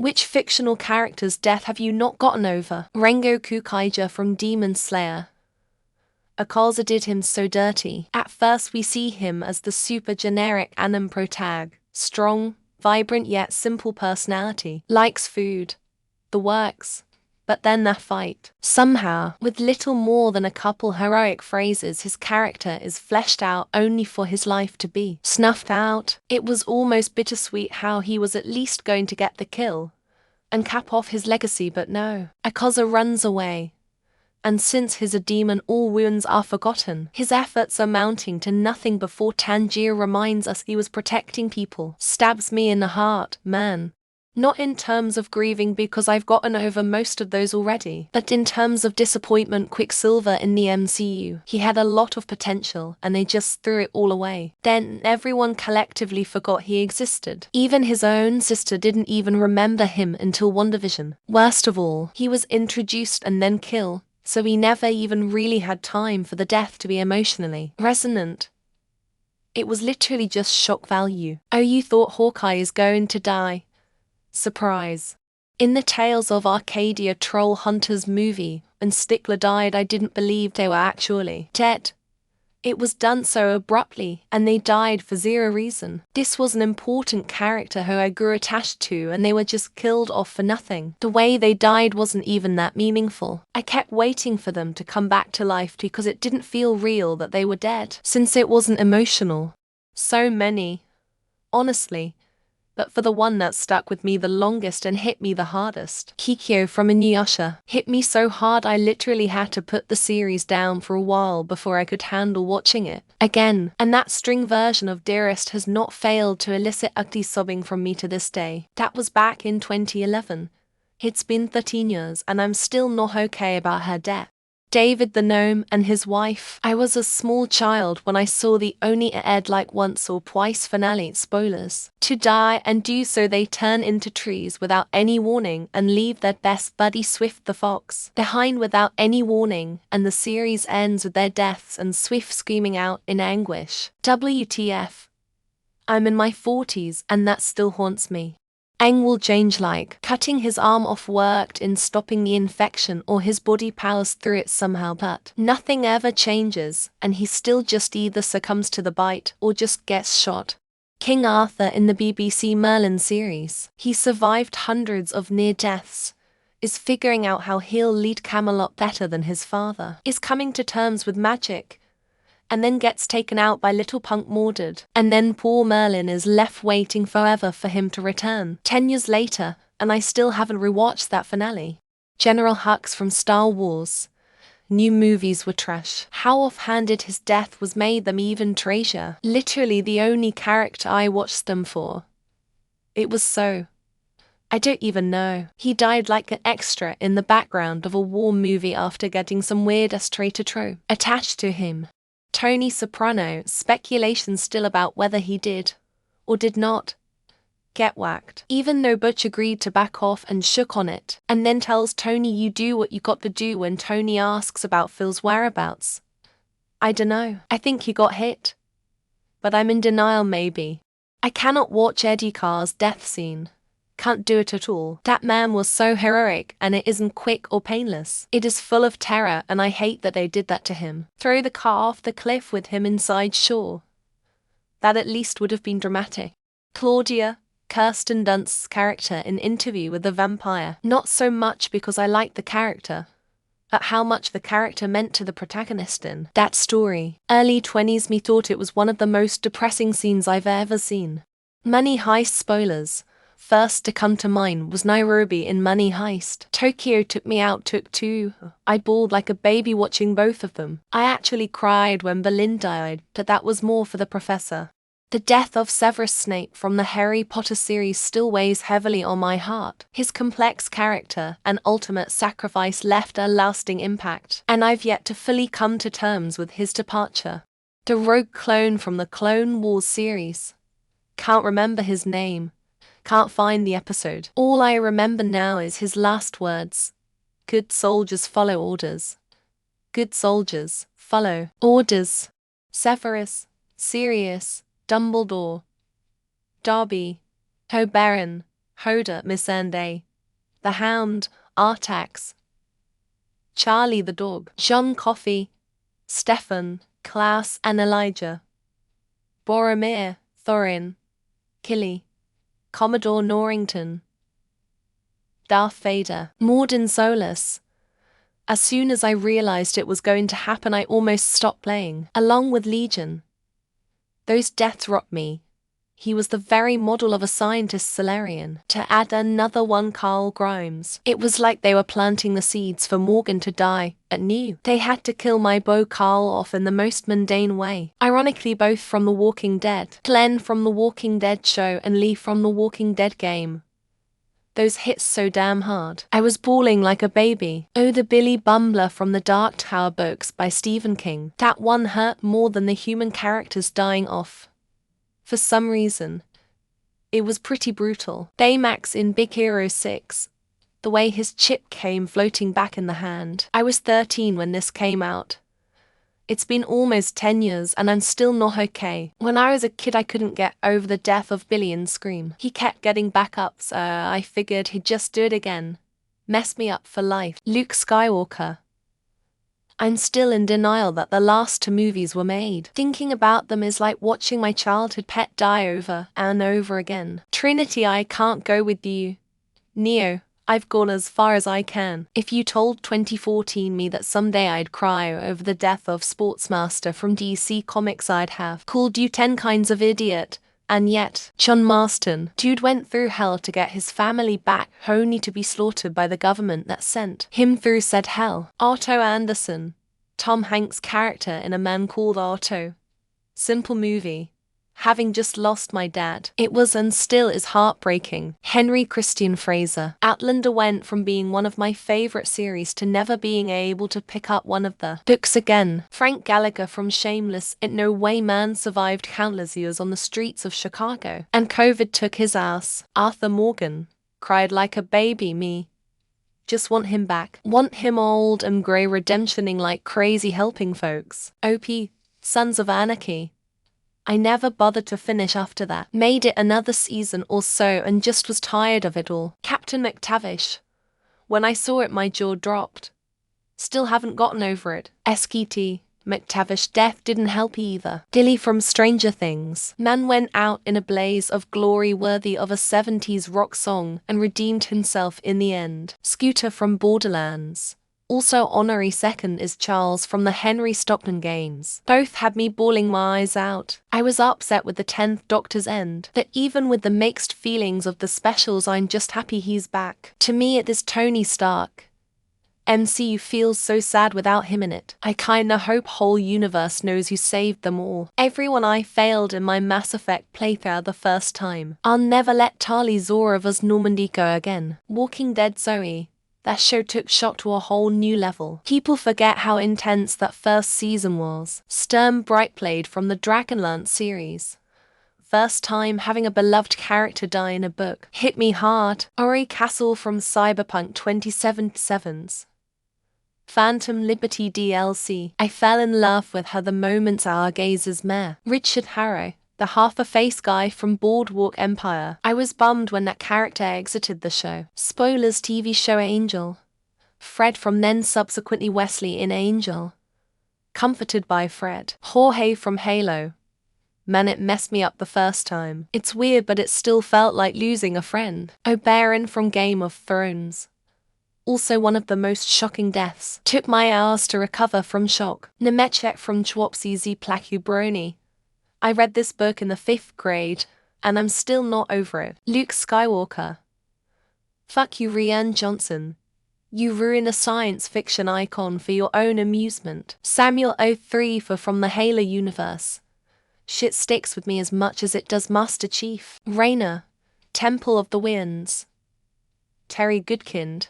Which fictional character's death have you not gotten over? Rengoku Kaija from Demon Slayer. Akaza did him so dirty. At first we see him as the super generic anime protag, strong, vibrant yet simple personality, likes food, the works. But then that fight. Somehow, with little more than a couple heroic phrases, his character is fleshed out only for his life to be snuffed out. It was almost bittersweet how he was at least going to get the kill and cap off his legacy, but no. Akaza runs away. And since he's a demon, all wounds are forgotten. His efforts are mounting to nothing before Tanjiro reminds us he was protecting people. Stabs me in the heart, man. Not in terms of grieving because I've gotten over most of those already, but in terms of disappointment. Quicksilver in the MCU. He had a lot of potential and they just threw it all away. Then everyone collectively forgot he existed. Even his own sister didn't even remember him until WandaVision. Worst of all, he was introduced and then killed. So we never even really had time for the death to be emotionally resonant. It was literally just shock value. Oh, you thought Hawkeye is going to die? Surprise. In the Tales of Arcadia Troll Hunters movie, when Stickler died, I didn't believe they were actually dead. It was done so abruptly, and they died for zero reason. This was an important character who I grew attached to, and they were just killed off for nothing. The way they died wasn't even that meaningful. I kept waiting for them to come back to life because it didn't feel real that they were dead, since it wasn't emotional. So many. Honestly. But for the one that stuck with me the longest and hit me the hardest, Kikyo from Inuyasha, hit me so hard I literally had to put the series down for a while before I could handle watching it again. And that string version of Dearest has not failed to elicit ugly sobbing from me to this day. That was back in 2011. It's been 13 years and I'm still not okay about her death. David the Gnome and his wife. I was a small child when I saw the only aired like once or twice finale, spoilers. To die and do so they turn into trees without any warning and leave their best buddy Swift the Fox behind without any warning, and the series ends with their deaths and Swift screaming out in anguish. WTF. I'm in my 40s and that still haunts me. Aang will change, like cutting his arm off worked in stopping the infection or his body powers through it somehow, but nothing ever changes and he still just either succumbs to the bite or just gets shot. King Arthur in the BBC Merlin series. He survived hundreds of near deaths, is figuring out how he'll lead Camelot better than his father, is coming to terms with magic, and then gets taken out by little punk Mordred, and then poor Merlin is left waiting forever for him to return. 10 years later, and I still haven't rewatched that finale. General Hux from Star Wars. New movies were trash. How offhanded his death was made them even treasure. Literally the only character I watched them for. It was so. I don't even know. He died like an extra in the background of a war movie after getting some weird-ass traitor trope attached to him. Tony Soprano, speculation still about whether he did, or did not, get whacked. Even though Butch agreed to back off and shook on it, and then tells Tony you do what you got to do when Tony asks about Phil's whereabouts. I dunno, I think he got hit. But I'm in denial maybe. I cannot watch Eddie Carr's death scene. Can't do it at all. That man was so heroic and it isn't quick or painless. It is full of terror and I hate that they did that to him. Throw the car off the cliff with him inside, sure. That at least would have been dramatic. Claudia, Kirsten Dunst's character in Interview with the Vampire. Not so much because I liked the character, but how much the character meant to the protagonist in that story. Early 20s me thought it was one of the most depressing scenes I've ever seen. Money Heist spoilers. First to come to mind was Nairobi in Money Heist. Tokyo took me out, took two. I bawled like a baby watching both of them. I actually cried when Berlin died, but that was more for the professor. The death of Severus Snape from the Harry Potter series still weighs heavily on my heart. His complex character and ultimate sacrifice left a lasting impact, and I've yet to fully come to terms with his departure. The rogue clone from the Clone Wars series. Can't remember his name. Can't find the episode. All I remember now is his last words. Good soldiers follow orders. Good soldiers follow orders. Severus, Sirius, Dumbledore, Darby, Oberyn, Hoda, Missandei, the Hound, Artax, Charlie the dog, John Coffey, Stefan, Klaus and Elijah, Boromir, Thorin, Killy, Commodore Norrington, Darth Vader, Morden Solus. As soon as I realized it was going to happen, I almost stopped playing, along with Legion. Those deaths rocked me. He was the very model of a scientist Solarian. To add another one, Carl Grimes. It was like they were planting the seeds for Morgan to die, anew. They had to kill my beau Carl off in the most mundane way. Ironically, both from The Walking Dead. Glenn from The Walking Dead show and Lee from The Walking Dead game. Those hits so damn hard. I was bawling like a baby. Oh, the Billy Bumbler from the Dark Tower books by Stephen King. That one hurt more than the human characters dying off. For some reason, it was pretty brutal. Baymax in Big Hero 6. The way his chip came floating back in the hand. I was 13 when this came out. It's been almost 10 years and I'm still not okay. When I was a kid, I couldn't get over the death of Billy in Scream. He kept getting back up, so I figured he'd just do it again. Mess me up for life. Luke Skywalker. I'm still in denial that the last 2 movies were made. Thinking about them is like watching my childhood pet die over and over again. Trinity, I can't go with you. Neo, I've gone as far as I can. If you told 2014 me that someday I'd cry over the death of Sportsmaster from DC Comics, I'd have called you 10 kinds of idiot. And yet, John Marston, dude went through hell to get his family back, only to be slaughtered by the government that sent him through said hell. Otto Anderson, Tom Hanks' character in A Man Called Otto. Simple movie. Having just lost my dad, it was and still is heartbreaking. Henry Christian Fraser. Outlander went from being one of my favorite series to never being able to pick up one of the books again. Frank Gallagher from Shameless. In no way man survived countless years on the streets of Chicago, and COVID took his ass. Arthur Morgan. Cried like a baby, me. Just want him back. Want him old and grey redemptioning like crazy helping folks. OP. Sons of Anarchy. I never bothered to finish after that. Made it another season or so and just was tired of it all. Captain McTavish. When I saw it, my jaw dropped. Still haven't gotten over it. SKT. McTavish death didn't help either. Dilly from Stranger Things. Man went out in a blaze of glory worthy of a 70s rock song and redeemed himself in the end. Scooter from Borderlands. Also honorary second is Charles from the Henry Stockton games. Both had me bawling my eyes out. I was upset with the 10th Doctor's end, that even with the mixed feelings of the specials, I'm just happy he's back. To me it is Tony Stark. MCU feels so sad without him in it. I kinda hope whole universe knows who saved them all. Everyone I failed in my Mass Effect playthrough the first time. I'll never let Tali Zora of us Normandy go again. Walking Dead Zoe. That show took shot to a whole new level. People forget how intense that first season was. Sturm Brightblade from the Dragonlance series. First time having a beloved character die in a book. Hit me hard. Ori Castle from Cyberpunk 2077's Phantom Liberty DLC. I fell in love with her the moment our gazes met. Richard Harrow, the half-a-face guy from Boardwalk Empire. I was bummed when that character exited the show. Spoilers, TV show Angel. Fred from then subsequently Wesley in Angel. Comforted by Fred. Jorge from Halo. Man, it messed me up the first time. It's weird, but it still felt like losing a friend. Oberyn from Game of Thrones. Also one of the most shocking deaths. Took my hours to recover from shock. Nemechek from Chwopsy Z Plakubroni. I read this book in the 5th grade, and I'm still not over it. Luke Skywalker. Fuck you, Rian Johnson. You ruin a science fiction icon for your own amusement. Samuel O3 for From the Halo Universe. Shit sticks with me as much as it does Master Chief. Raina. Temple of the Winds. Terry Goodkind.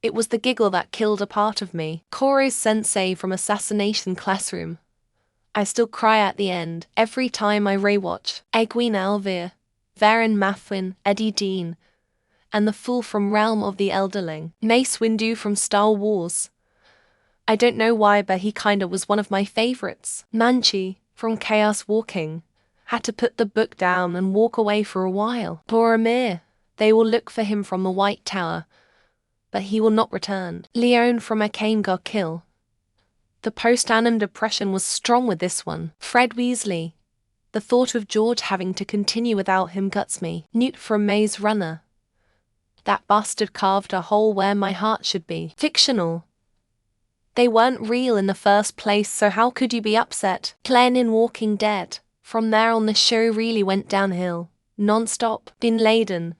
It was the giggle that killed a part of me. Koro Sensei from Assassination Classroom. I still cry at the end, every time I rewatch. Egwene Alvear, Varen Mathwin, Eddie Dean, and the fool from Realm of the Elderling. Mace Windu from Star Wars. I don't know why, but he kinda was one of my favorites. Manchi, from Chaos Walking. Had to put the book down and walk away for a while. Boromir. They will look for him from the White Tower, but he will not return. Leon from Akane got killed. The post-annum depression was strong with this one. Fred Weasley. The thought of George having to continue without him guts me. Newt from Maze Runner. That bastard carved a hole where my heart should be. Fictional. They weren't real in the first place, so how could you be upset? Glenn in Walking Dead. From there on the show really went downhill. Non-stop. Bin Laden.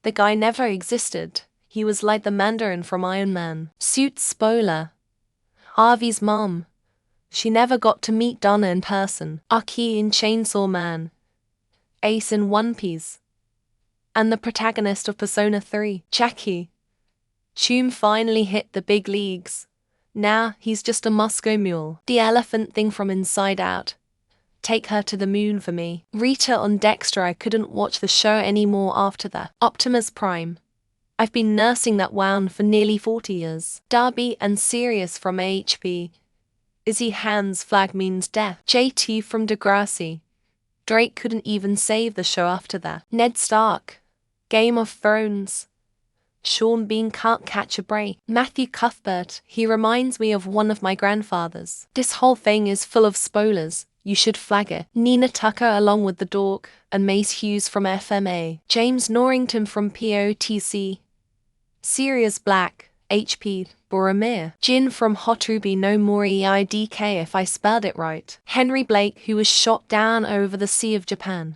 The guy never existed. He was like the Mandarin from Iron Man. Suits spoiler. Harvey's mom. She never got to meet Donna in person. Aki in Chainsaw Man. Ace in One Piece. And the protagonist of Persona 3, Jackie. Choom finally hit the big leagues. Now he's just a Moscow mule. The elephant thing from Inside Out. Take her to the moon for me. Rita on Dexter. I couldn't watch the show anymore after that. Optimus Prime. I've been nursing that wound for nearly 40 years. Darby and Sirius from HP. Izzy Hand's flag means death. JT from Degrassi. Drake couldn't even save the show after that. Ned Stark. Game of Thrones. Sean Bean can't catch a break. Matthew Cuthbert. He reminds me of one of my grandfathers. This whole thing is full of spoilers. You should flag it. Nina Tucker along with the Dork, and Mace Hughes from FMA. James Norrington from POTC. Sirius Black, HP, Boromir. Jin from Hotruby no more EIDK if I spelled it right. Henry Blake, who was shot down over the Sea of Japan.